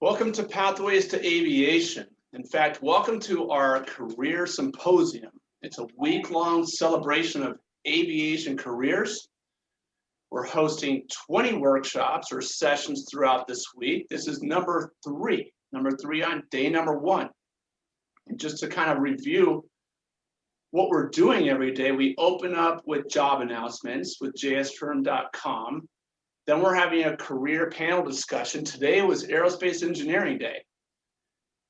Welcome to Pathways to Aviation. In fact, welcome to our Career Symposium. It's a week-long celebration of aviation careers. We're hosting 20 workshops or sessions throughout this week. This is number three on day number one. And just to kind of review what we're doing every day, we open up with job announcements with jsfirm.com. Then we're having a career panel discussion. Today was Aerospace Engineering Day.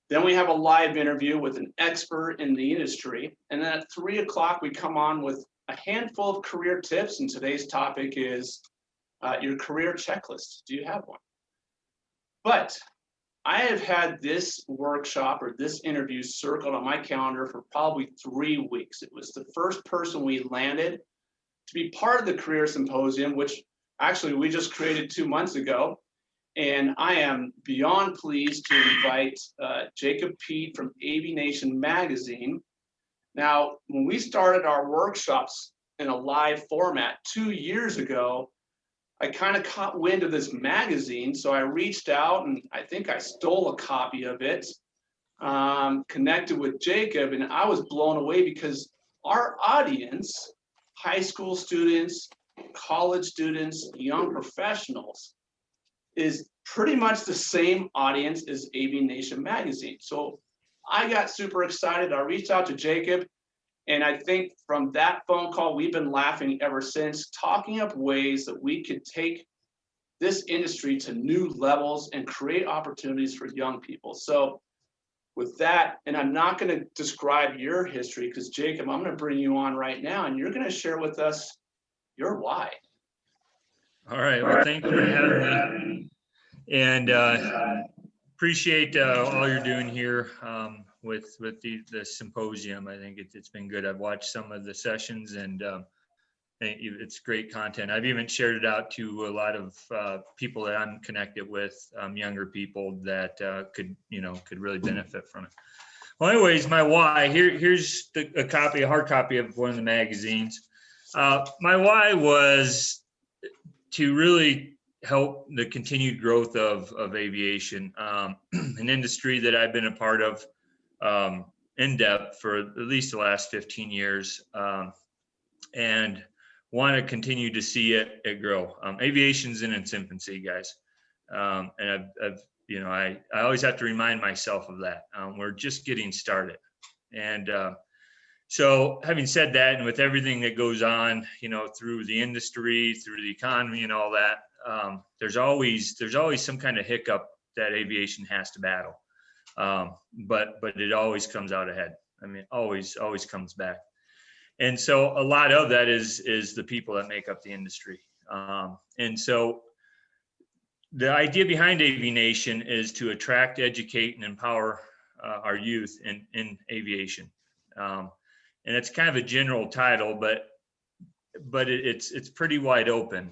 Then we have a live interview with an expert in the industry. And then at 3 o'clock, we come on with a handful of career tips. And today's topic is your career checklist. Do you have one? But I have had this workshop or this interview circled on my calendar for probably 3 weeks. It was the first person we landed to be part of the Career Symposium, which actually we just created 2 months ago. And I am beyond pleased to invite Jacob Pete from AviNation magazine. Now, when we started our workshops in a live format 2 years ago, I kind of caught wind of this magazine. So I reached out and I think I stole a copy of it, connected with Jacob, and I was blown away because our audience, high school students, college students, young professionals, is pretty much the same audience as AviNation magazine. So I got super excited. I reached out to Jacob, and I think from that phone call, we've been laughing ever since, talking up ways that we could take this industry to new levels and create opportunities for young people. So with that, and I'm not going to describe your history because Jacob, I'm going to bring you on right now, and you're going to share with us your why. All right. Well, thank you for having me, and appreciate all you're doing here with the symposium. I think it's been good. I've watched some of the sessions, and it's great content. I've even shared it out to a lot of people that I'm connected with, younger people that could really benefit from it. Well, anyways, my why. Here's a hard copy of one of the magazines. My why was to really help the continued growth of aviation, an industry that I've been a part of in depth for at least the last 15 years, and want to continue to see it grow. Aviation's in its infancy, guys, and I always have to remind myself of that. We're just getting started, and so having said that, and with everything that goes on, through the industry, through the economy and all that, there's always some kind of hiccup that aviation has to battle. But it always comes out ahead. I mean, always comes back. And so a lot of that is the people that make up the industry. And so the idea behind AviNation is to attract, educate, and empower our youth in aviation. And it's kind of a general title, but it's pretty wide open.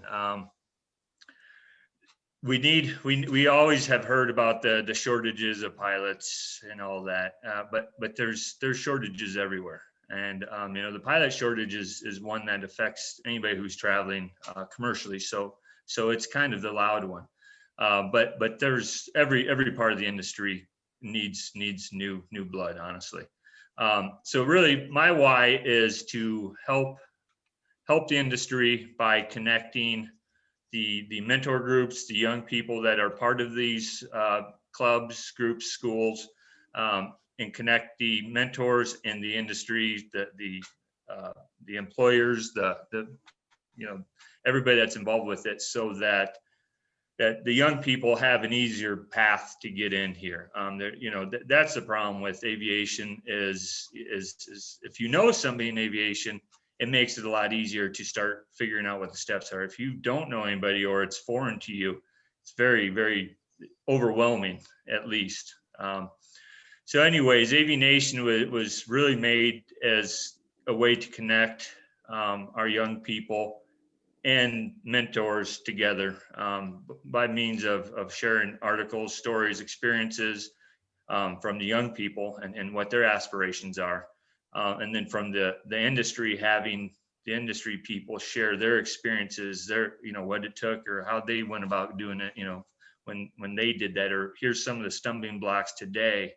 We always have heard about the shortages of pilots and all that, but there's shortages everywhere. And the pilot shortage is one that affects anybody who's traveling commercially. So it's kind of the loud one. But there's every part of the industry needs new blood, honestly. So really my why is to help the industry by connecting the mentor groups, the young people that are part of these clubs, groups, schools, and connect the mentors in the industry, the employers, everybody that's involved with it, so that the young people have an easier path to get in here. That's the problem with aviation is if you know somebody in aviation, it makes it a lot easier to start figuring out what the steps are. If you don't know anybody or it's foreign to you, it's very, very overwhelming, at least. So anyways, AviNation was really made as a way to connect our young people and mentors together by means of sharing articles, stories, experiences from the young people and what their aspirations are. And then from the industry, having the industry people share their experiences, what it took or how they went about doing it, when they did that, or here's some of the stumbling blocks today.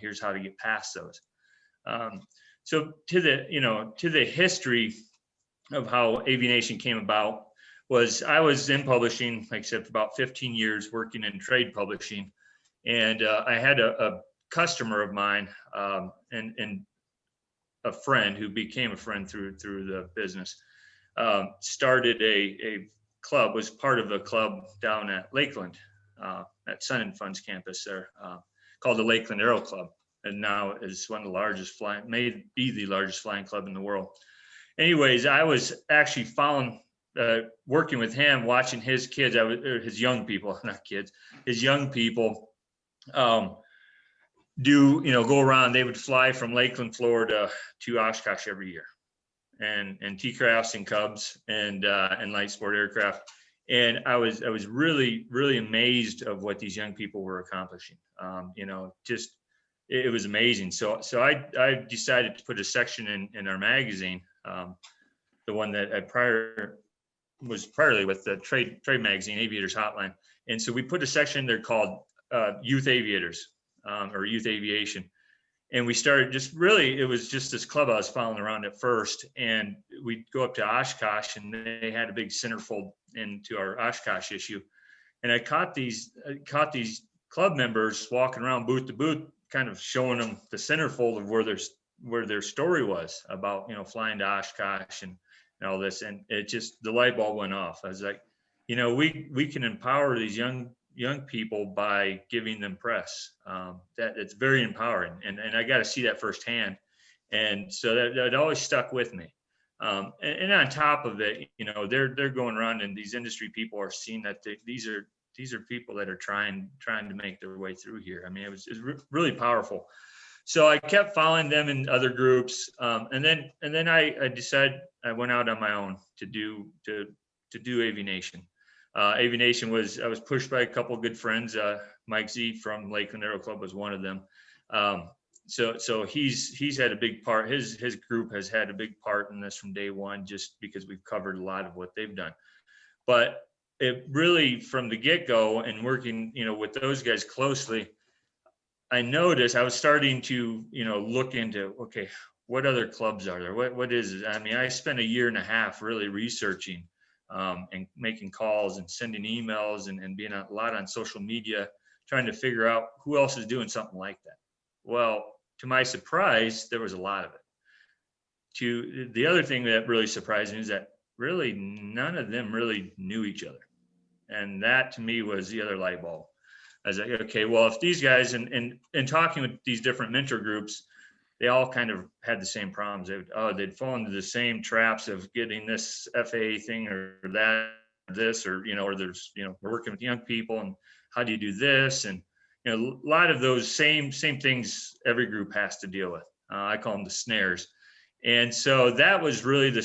Here's how to get past those. So to the history of how AviNation came about was I was in publishing, like I said, for about 15 years, working in trade publishing. And I had a customer of mine and a friend who became a friend through the business, started a club, was part of a club down at Lakeland, at Sun and Funds campus there, called the Lakeland Aero Club. And now is one of the largest may be the largest flying club in the world. Anyways, I was actually working with him, watching his kids, his young people, not kids, his young people go around. They would fly from Lakeland, Florida to Oshkosh every year, and T-crafts and Cubs and light sport aircraft. And I was really, really amazed of what these young people were accomplishing. It was amazing. So I decided to put a section in our magazine, the one that I was priorly with the trade magazine, Aviators Hotline. And so we put a section there called Youth Aviators, or Youth Aviation. And we started it was just this club I was following around at first. And we'd go up to Oshkosh, and they had a big centerfold into our Oshkosh issue. And I caught these club members walking around booth to booth, kind of showing them the centerfold of where their story was about, flying to Oshkosh and all this. And it just, the light bulb went off. I was like, we can empower these young people by giving them press. That it's very empowering, and I got to see that firsthand. And so that always stuck with me. And on top of it, they're going around, and these industry people are seeing that these are people that are trying to make their way through here. I mean, it was really powerful. So I kept following them in other groups, and then I decided I went out on my own to do AviNation. AviNation I was pushed by a couple of good friends. Mike Z from Lakeland Aero Club was one of them. So he's had a big part. His group has had a big part in this from day one, just because we've covered a lot of what they've done. But it really, from the get-go and working, with those guys closely, I noticed I was starting to, look into, okay, what other clubs are there? What is it? I mean, I spent a year and a half really researching and making calls and sending emails and being a lot on social media, trying to figure out who else is doing something like that. Well, to my surprise, there was a lot of it. The other thing that really surprised me is that really none of them really knew each other. And that to me was the other light bulb. I was like, okay, well, if these guys and talking with these different mentor groups, they all kind of had the same problems. They'd fall into the same traps of getting this FAA thing or that, this, or there's, we're working with young people, and how do you do this? And, a lot of those same things every group has to deal with. I call them the snares. And so that was really the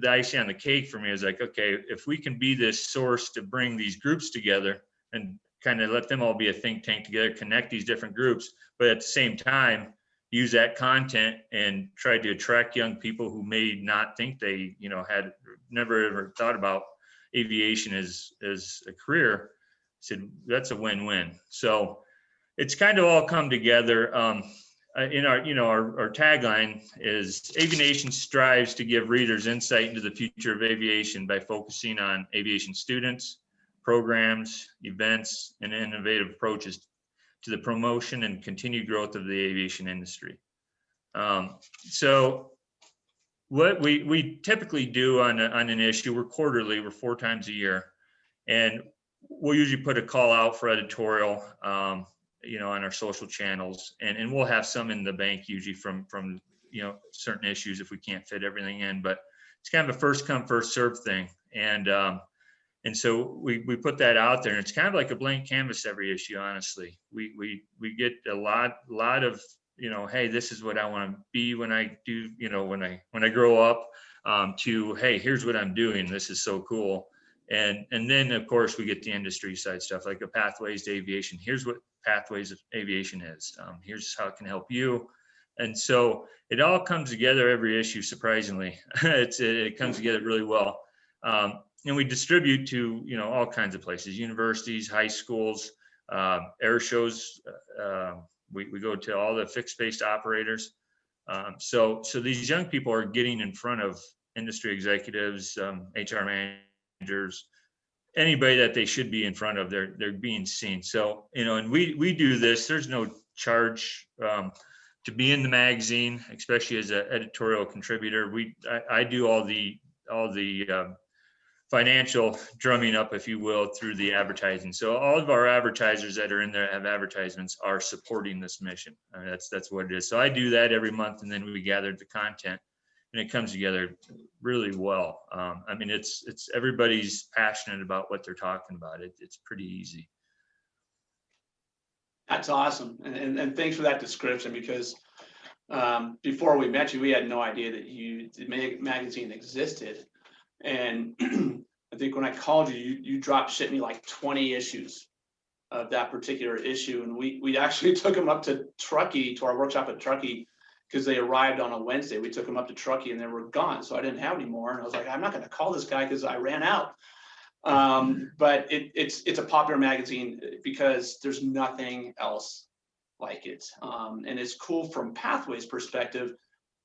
icing on the cake for me. Is like, okay, if we can be this source to bring these groups together and kind of let them all be a think tank together, connect these different groups, but at the same time, use that content and try to attract young people who may not think they, had never ever thought about aviation as a career. I said, that's a win-win. So it's kind of all come together. In our tagline is AviNation strives to give readers insight into the future of aviation by focusing on aviation students, programs, events, and innovative approaches to the promotion and continued growth of the aviation industry. So what we typically do on an issue, we're quarterly, we're 4 times a year, and we'll usually put a call out for editorial, on our social channels, and we'll have some in the bank usually from certain issues if we can't fit everything in, but it's kind of a first come, first serve thing. And so we put that out there, and it's kind of like a blank canvas every issue, honestly. We get a lot of, hey, this is what I want to be when I do, when I grow up, to, hey, here's what I'm doing. This is so cool. And then of course we get the industry side stuff, like a Pathways to Aviation. Here's what Pathways of Aviation is. Here's how it can help you. And so it all comes together every issue, surprisingly. It comes together really well. and we distribute to, all kinds of places, universities, high schools, air shows. We go to all the fixed base operators. So these young people are getting in front of industry executives, HR managers, anybody that they should be in front of. They're being seen. So, and we do this. There's no charge to be in the magazine, especially as an editorial contributor. I do all the financial drumming up, if you will, through the advertising. So all of our advertisers that are in there have advertisements are supporting this mission. I mean, that's what it is. So I do that every month, and then we gather the content, and it comes together really well. I mean, it's everybody's passionate about what they're talking about. It's pretty easy. That's awesome, and thanks for that description, because before we met you, we had no idea that the magazine existed. And I think when I called you, you drop shipped me like 20 issues of that particular issue. And we actually took them up to Truckee, to our workshop at Truckee, because they arrived on a Wednesday. We took them up to Truckee and they were gone. So I didn't have any more. And I was like, I'm not going to call this guy because I ran out. But it's a popular magazine because there's nothing else like it. And it's cool from Pathways perspective.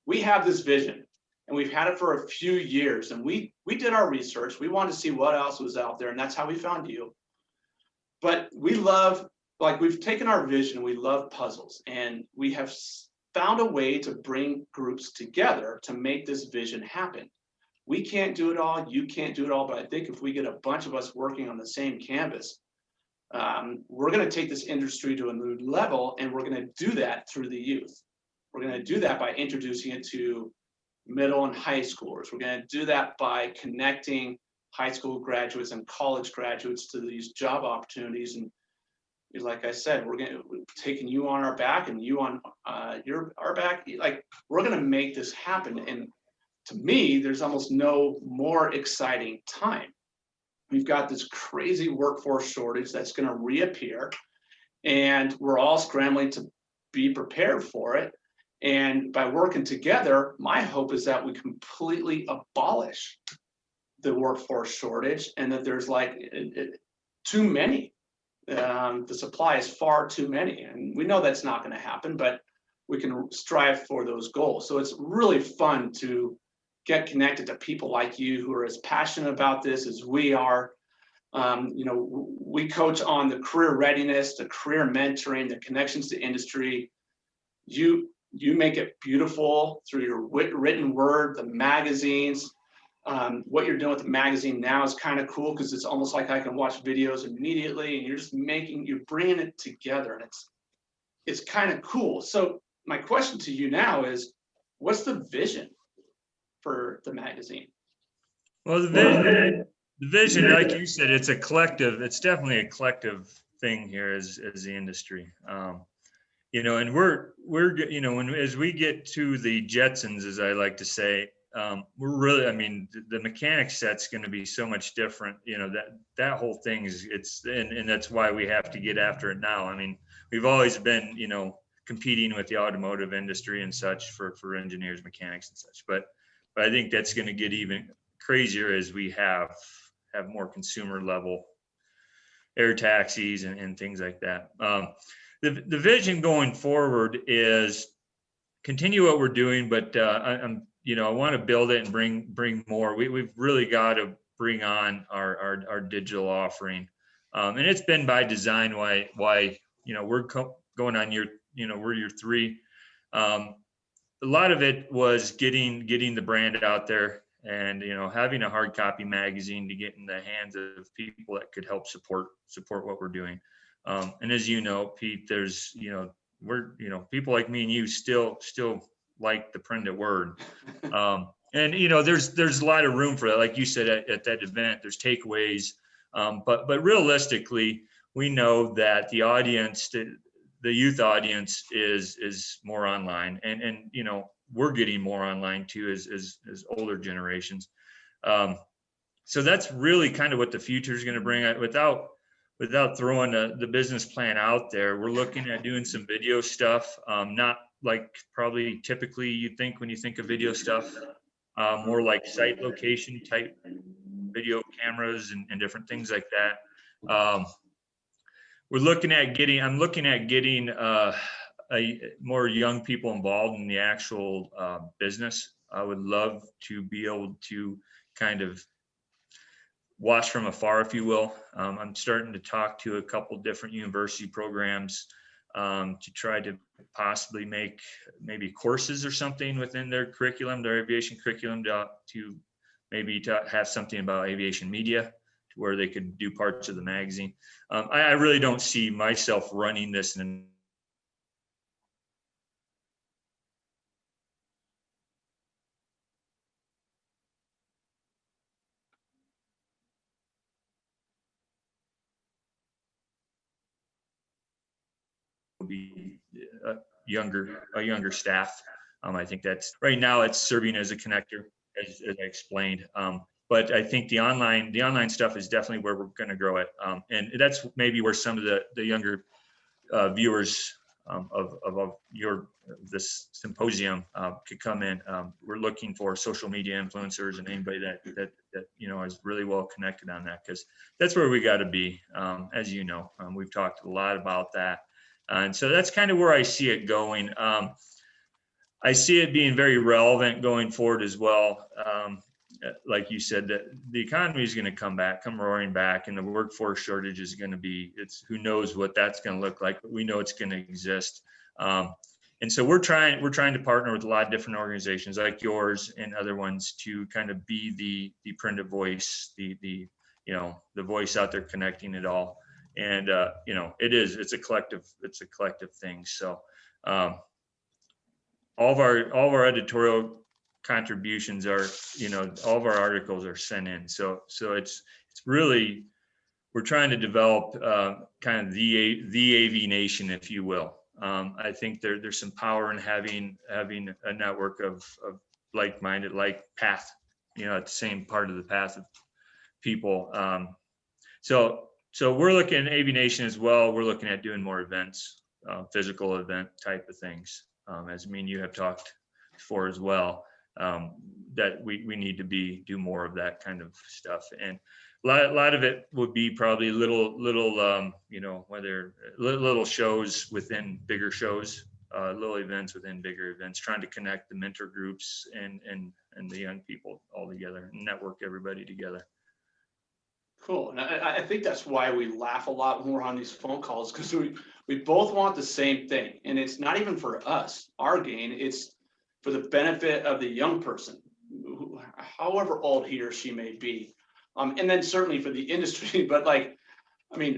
We have this vision, and we've had it for a few years, and we did our research. We wanted to see what else was out there, and that's how we found you. But we love, like, we've taken our vision, we love puzzles, and we have found a way to bring groups together to make this vision happen. We can't do it all, you can't do it all, but I think if we get a bunch of us working on the same canvas, we're going to take this industry to a new level, and we're going to do that through the youth. We're going to do that by introducing it to middle and high schoolers. We're going to do that by connecting high school graduates and college graduates to these job opportunities. And like I said, we're taking you on our back and you on our back. Like, we're going to make this happen. And to me, there's almost no more exciting time. We've got this crazy workforce shortage that's going to reappear, and we're all scrambling to be prepared for it. And by working together, my hope is that we completely abolish the workforce shortage, and that there's like too many. The supply is far too many. And we know that's not going to happen, but we can strive for those goals. So it's really fun to get connected to people like you who are as passionate about this as we are. We coach on the career readiness, the career mentoring, the connections to industry. You make it beautiful through your written word, the magazines. What you're doing with the magazine now is kind of cool, because it's almost like I can watch videos immediately, and you're bringing it together, and it's kind of cool. So my question to you now is, what's the vision for the magazine? Well, the vision, like you said, it's a collective. It's definitely a collective thing here as the industry. And we're as we get to the Jetsons, as I like to say, we're really, the mechanic set's going to be so much different. That whole thing and that's why we have to get after it now. I mean, we've always been, competing with the automotive industry and such for engineers, mechanics and such, but I think that's going to get even crazier as we have more consumer level air taxis and things like that. The vision going forward is continue what we're doing, but I want to build it and bring more. We've really got to bring on our digital offering, and it's been by design. Why we're going on we're year 3. A lot of it was getting the brand out there, and having a hard copy magazine to get in the hands of people that could help support what we're doing. And as you know, Pete, there's we're people like me and you still like the printed word, and there's a lot of room for that. Like you said at that event, there's takeaways, but realistically, we know that the audience, the youth audience, is more online, and we're getting more online too as older generations. So that's really kind of what the future is going to bring. Without throwing the business plan out there, we're looking at doing some video stuff, not like probably typically you'd think when you think of video stuff, more like site location type video cameras and different things like that. I'm looking at getting more young people involved in the actual business. I would love to be able to kind of watch from afar, if you will. I'm starting to talk to a couple different university programs to try to possibly make maybe courses or something within their curriculum, their aviation curriculum, to maybe to have something about aviation media, to where they could do parts of the magazine. I really don't see myself running this in be a younger staff. I think that's right now it's serving as a connector, as I explained. But I think the online stuff is definitely where we're going to grow it, and that's maybe where some of the younger viewers of this symposium could come in. We're looking for social media influencers and anybody that is really well connected on that, because that's where we got to be. As you know, we've talked a lot about that. And so that's kind of where I see it going. I see it being very relevant going forward as well. Like you said, that the economy is going to come roaring back, and the workforce shortage is going to be, who knows what that's going to look like, but we know it's going to exist. And so we're trying to partner with a lot of different organizations like yours and other ones to kind of be the printed voice, the voice out there connecting it all. And it's a collective thing. So all of our editorial contributions are, all of our articles are sent in. So it's really, we're trying to develop kind of the AviNation, if you will. I think there's some power in having a network of like-minded, like path, at the same part of the path of people. So we're looking at AviNation as well. We're looking at doing more events, physical event type of things. As me and you have talked before as well, that we need to do more of that kind of stuff. And a lot of it would be probably little whether little shows within bigger shows, little events within bigger events, trying to connect the mentor groups and the young people all together, and network everybody together. Cool. And I think that's why we laugh a lot when we're on these phone calls, because we both want the same thing. And it's not even for us, our gain, it's for the benefit of the young person, however old he or she may be. And then certainly for the industry, but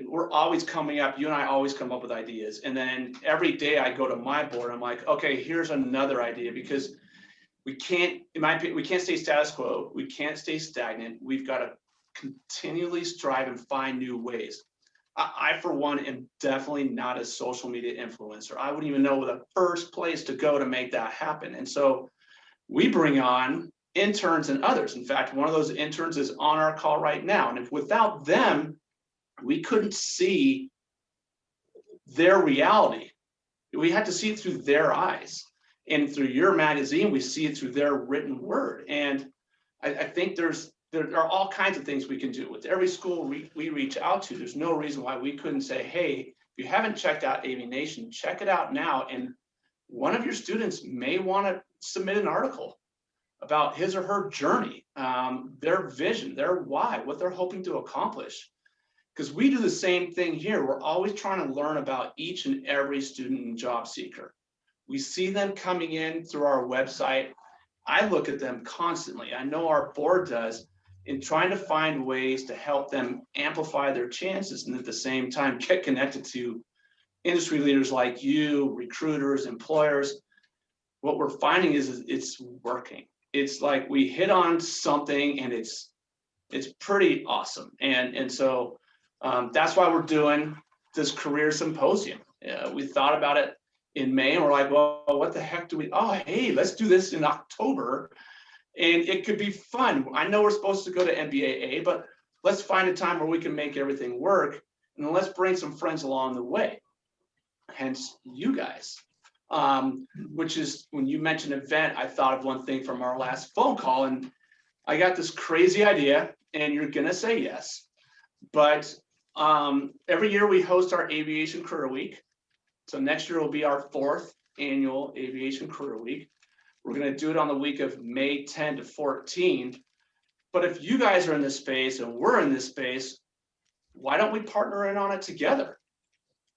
we're always coming up, you and I always come up with ideas. And then every day I go to my board, I'm like, okay, here's another idea, because we can't, in my opinion, we can't stay status quo. We can't stay stagnant. We've got to continually strive and find new ways. I, for one, am definitely not a social media influencer. I wouldn't even know the first place to go to make that happen. And so we bring on interns and others. In fact, one of those interns is on our call right now. And if without them, we couldn't see their reality. We had to see it through their eyes. And through your magazine, we see it through their written word. And I think there are all kinds of things we can do. With every school we reach out to, there's no reason why we couldn't say, hey, if you haven't checked out AviNation, check it out now. And one of your students may want to submit an article about his or her journey, their vision, their why, what they're hoping to accomplish. Because we do the same thing here. We're always trying to learn about each and every student and job seeker. We see them coming in through our website. I look at them constantly. I know our board does, in trying to find ways to help them amplify their chances, and at the same time get connected to industry leaders like you, recruiters, employers. What we're finding is it's working. It's like we hit on something, and it's pretty awesome. And so that's why we're doing this career symposium. We thought about it in May, and we're like, well, what the heck do we, hey, let's do this in October. And it could be fun. I know we're supposed to go to NBAA, but let's find a time where we can make everything work. And then let's bring some friends along the way. Hence you guys, which is, when you mentioned event, I thought of one thing from our last phone call, and I got this crazy idea. and you're gonna say yes. But every year we host our Aviation Career Week. So next year will be our 4th annual Aviation Career Week. We're gonna do it on the week of May 10 to 14. But if you guys are in this space and we're in this space, why don't we partner in on it together?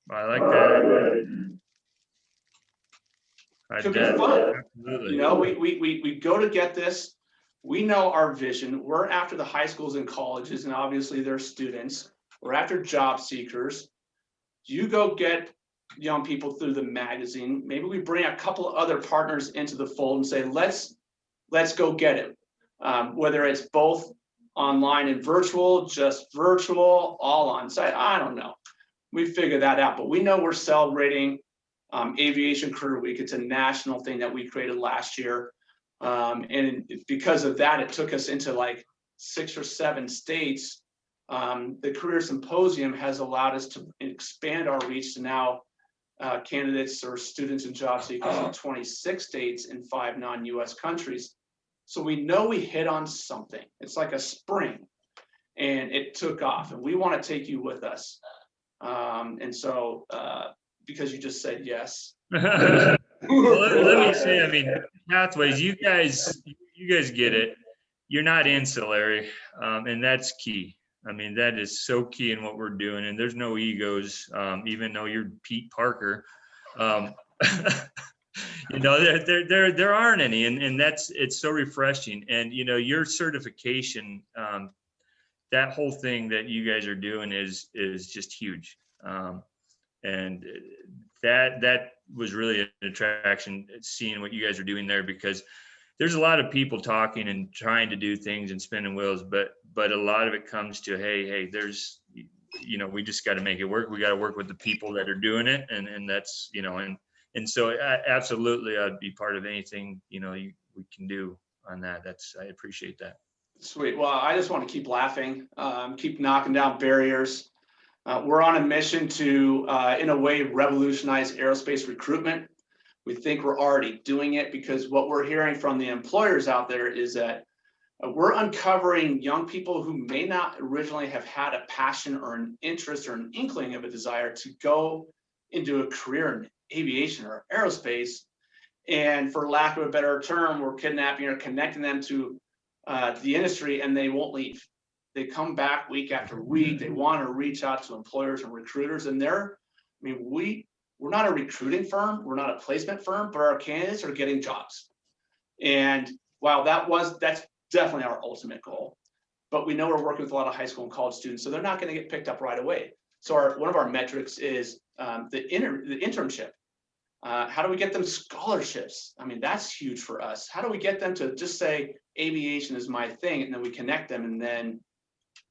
I like that. Could be fun. Absolutely. You know, we go to get this. We know our vision. We're after the high schools and colleges, and obviously they're students. We're after job seekers. You go get young people through the magazine. Maybe we bring a couple of other partners into the fold and say, let's go get it. Whether it's both online and virtual, just virtual, all on site, I don't know. We figure that out, but we know we're celebrating Aviation Career Week. It's a national thing that we created last year. And because of that, it took us into like 6 or 7 states. The Career Symposium has allowed us to expand our reach to now candidates or students and job seekers in 26 states in 5 non-US countries. So we know we hit on something. It's like a spring, and it took off, and we want to take you with us. And so because you just said yes. Well, let me say, I mean, pathways, you guys get it. You're not ancillary, and that's key. I mean, that is so key in what we're doing, and there's no egos, even though you're Pete Parker. You know, there aren't any, and it's so refreshing. And you know, your certification, that whole thing that you guys are doing is just huge. And that was really an attraction, seeing what you guys are doing there, because there's a lot of people talking and trying to do things and spinning wheels, but a lot of it comes to, hey, there's, you know, we just got to make it work. We got to work with the people that are doing it, and that's, you know, and so absolutely, I'd be part of anything, you know, we can do on that. I appreciate that. Sweet. Well, I just want to keep laughing, keep knocking down barriers. We're on a mission to, in a way, revolutionize aerospace recruitment. We think we're already doing it, because what we're hearing from the employers out there is that we're uncovering young people who may not originally have had a passion or an interest or an inkling of a desire to go into a career in aviation or aerospace. And for lack of a better term, we're kidnapping or connecting them to the industry, and they won't leave. They come back week after week. They want to reach out to employers and recruiters, and we're not a recruiting firm, we're not a placement firm, but our candidates are getting jobs. And while that's definitely our ultimate goal, but we know we're working with a lot of high school and college students, so they're not going to get picked up right away. So one of our metrics is the internship. How do we get them scholarships? I mean, that's huge for us. How do we get them to just say aviation is my thing, and then we connect them, and then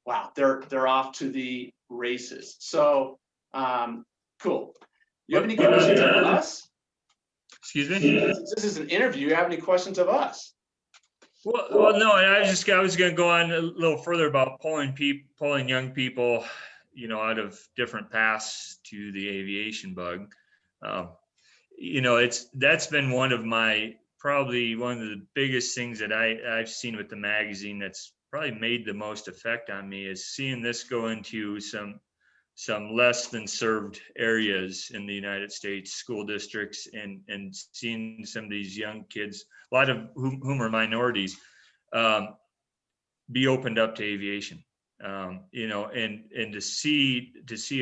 wow, they're off to the races. So cool. You have any questions of us? Excuse me? This is an interview. You have any questions of us? Well, no, and I was going to go on a little further about pulling young people, you know, out of different paths to the aviation bug. You know, that's been probably one of the biggest things that I've seen with the magazine that's probably made the most effect on me, is seeing this go into some less than served areas in the United States, school districts, and seeing some of these young kids, a lot of whom are minorities, be opened up to aviation. You know, and to see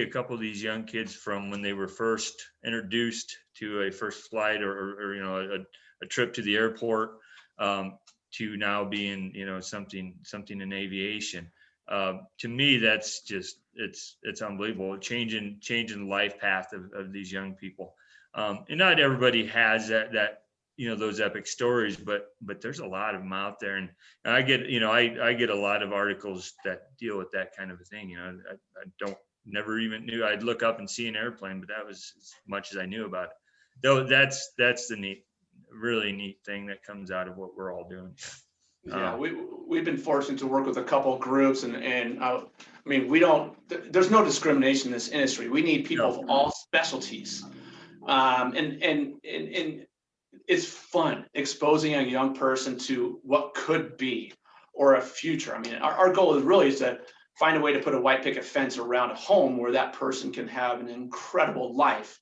a couple of these young kids from when they were first introduced to a first flight or you know, a trip to the airport, to now being, you know, something in aviation. To me, that's just, it's unbelievable, changing the life path of these young people. And not everybody has that, you know, those epic stories, but there's a lot of them out there. And I get, you know, I get a lot of articles that deal with that kind of a thing. You know, I never even knew. I'd look up and see an airplane, but that was as much as I knew about it. Though that's the really neat thing that comes out of what we're all doing. Yeah, we've been fortunate to work with a couple of groups, and I mean, there's no discrimination in this industry. We need people of all specialties, and it's fun exposing a young person to what could be, or a future. I mean, our goal is really to find a way to put a white picket fence around a home where that person can have an incredible life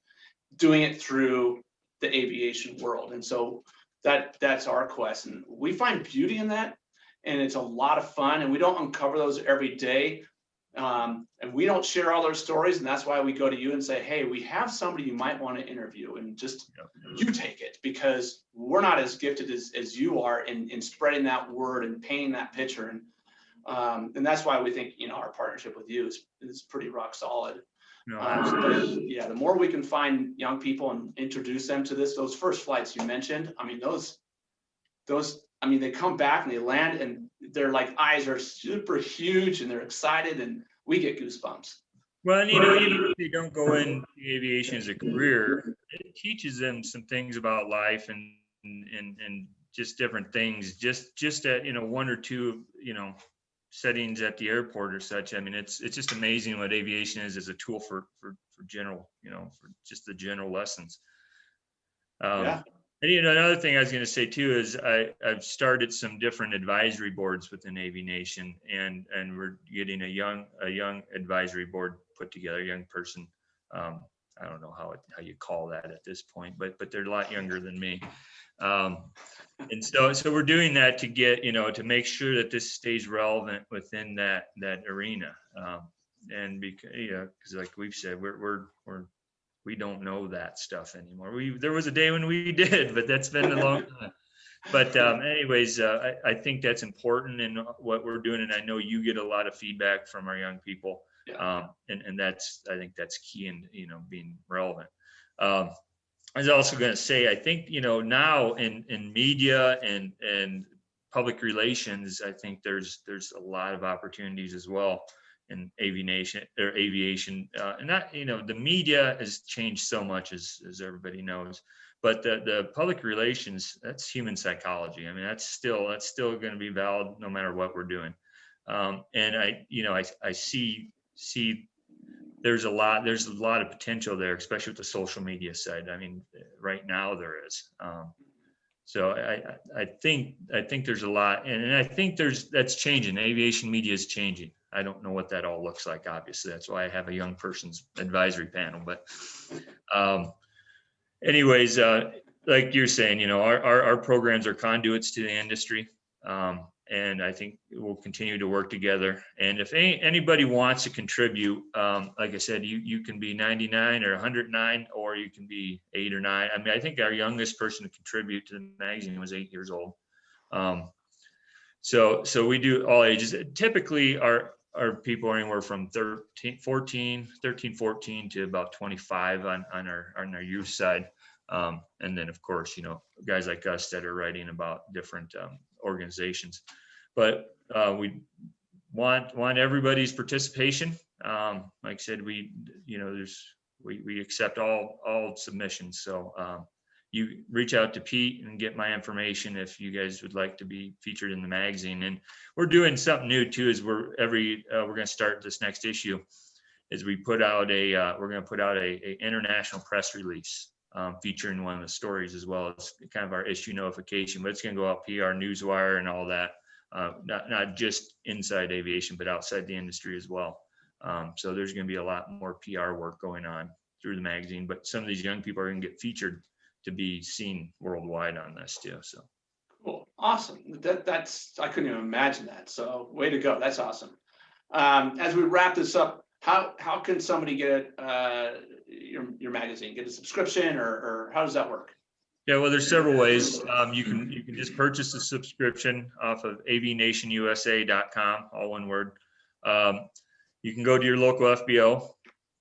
doing it through the aviation world. And so that's our quest. And we find beauty in that. And it's a lot of fun. And we don't uncover those every day. And we don't share all their stories. And that's why we go to you and say, hey, we have somebody you might want to interview, and just you take it, because we're not as gifted as you are in spreading that word and painting that picture. And that's why we think, our partnership with you is pretty rock solid. No, But yeah, the more we can find young people and introduce them to those first flights you mentioned, I mean, they come back and they land and their eyes are super huge and they're excited, and we get goosebumps. well, and even if they don't go into aviation as a career, it teaches them some things about life and just different things. Just at one or two settings at the airport or such. I mean, it's just amazing what aviation is as a tool for general, for just the general lessons. Yeah. And another thing I was going to say too is I've started some different advisory boards within AviNation, and we're getting a young advisory board put together, a young person. I don't know how you call that at this point, but they're a lot younger than me. And so we're doing that to get, to make sure that this stays relevant within that arena. And because like we've said, we don't know that stuff anymore. There was a day when we did, but that's been a long time. But anyways, I think that's important in what we're doing. And I know you get a lot of feedback from our young people. Yeah. And I think that's key in, being relevant. I was also going to say, I think, now in media and public relations, I think there's a lot of opportunities as well in aviation, and that, the media has changed so much, as everybody knows, but the public relations, that's human psychology. I mean, that's still going to be valid no matter what we're doing. And I see there's a lot of potential there, especially with the social media side. I mean, right now there is. So I think there's a lot, and I think that's changing. Aviation media is changing. I don't know what that all looks like. Obviously, that's why I have a young person's advisory panel. But anyways, like you're saying, our programs are conduits to the industry. And I think we'll continue to work together. And if anybody wants to contribute, like I said, you can be 99 or 109, or you can be 8 or 9. I mean, I think our youngest person to contribute to the magazine was 8 years old. So we do all ages. Typically, our people are anywhere from 13, 14 to about 25 on our youth side. And then, of course, guys like us that are writing about different organizations. But we want everybody's participation. Like I said, we accept all submissions. So you reach out to Pete and get my information if you guys would like to be featured in the magazine. And we're doing something new too. Is we're going to start this next issue. Is we're going to put out a international press release. Featuring one of the stories, as well as kind of our issue notification, but it's going to go out PR, Newswire, and all that. Not just inside aviation, but outside the industry as well. So there's going to be a lot more PR work going on through the magazine. But some of these young people are going to get featured to be seen worldwide on this too. So cool, awesome. That's I couldn't even imagine that. So way to go. That's awesome. As we wrap this up, how can somebody get your magazine? Get a subscription, or how does that work? Yeah, well, there's several ways. You can just purchase a subscription off of avinationusa.com, all one word. You can go to your local FBO.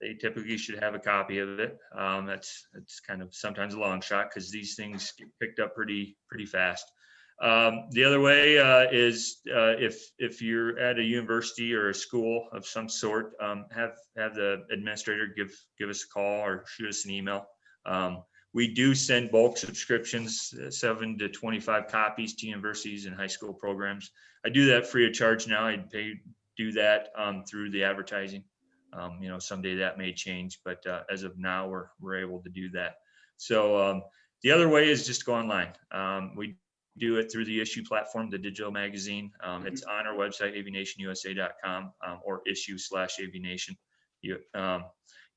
They typically should have a copy of it. That's kind of sometimes a long shot because these things get picked up pretty fast. The other way is if you're at a university or a school of some sort, have the administrator give us a call or shoot us an email. We do send bulk subscriptions, 7 to 25 copies to universities and high school programs. I do that free of charge now. I do that through the advertising. Someday that may change, but as of now, we're able to do that. So the other way is just go online. We do it through the issue platform, the digital magazine. It's on our website, aviationusa.com, or issue/aviation.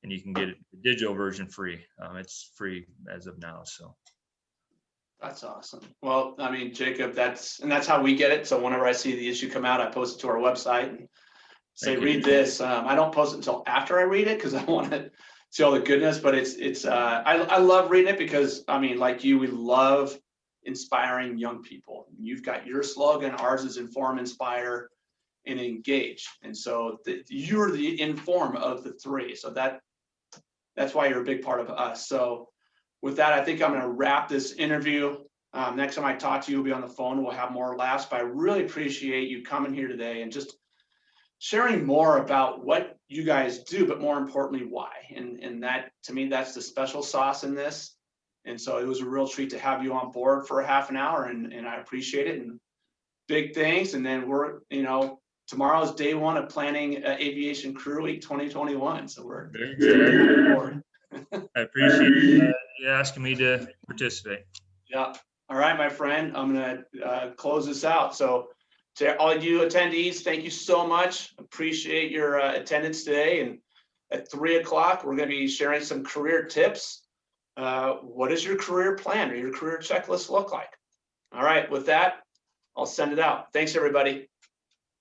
And you can get the digital version free. It's free as of now. So That's awesome. Well, I mean, Jacob, that's how we get it. So whenever I see the issue come out, I post it to our website and say, read this. I don't post it until after I read it because I want to see all the goodness, but I love reading it because, I mean, like you, we love inspiring young people. You've got your slogan, ours is inform, inspire, and engage. And so you're the inform of the three. So that's why you're a big part of us. So with that, I think I'm going to wrap this interview. Next time I talk to you, we'll be on the phone. We'll have more laughs, but I really appreciate you coming here today and just sharing more about what you guys do, but more importantly, why. And that, to me, that's the special sauce in this. And so it was a real treat to have you on board for a half an hour, and I appreciate it. And big thanks. And then tomorrow's day one of planning Aviation Career Week 2021. So we're excited forward. I appreciate you asking me to participate. Yeah. All right, my friend, I'm going to close this out. So to all you attendees, thank you so much. Appreciate your attendance today. And at 3 o'clock, we're going to be sharing some career tips. What does your career plan or your career checklist look like? All right, with that, I'll send it out. Thanks, everybody.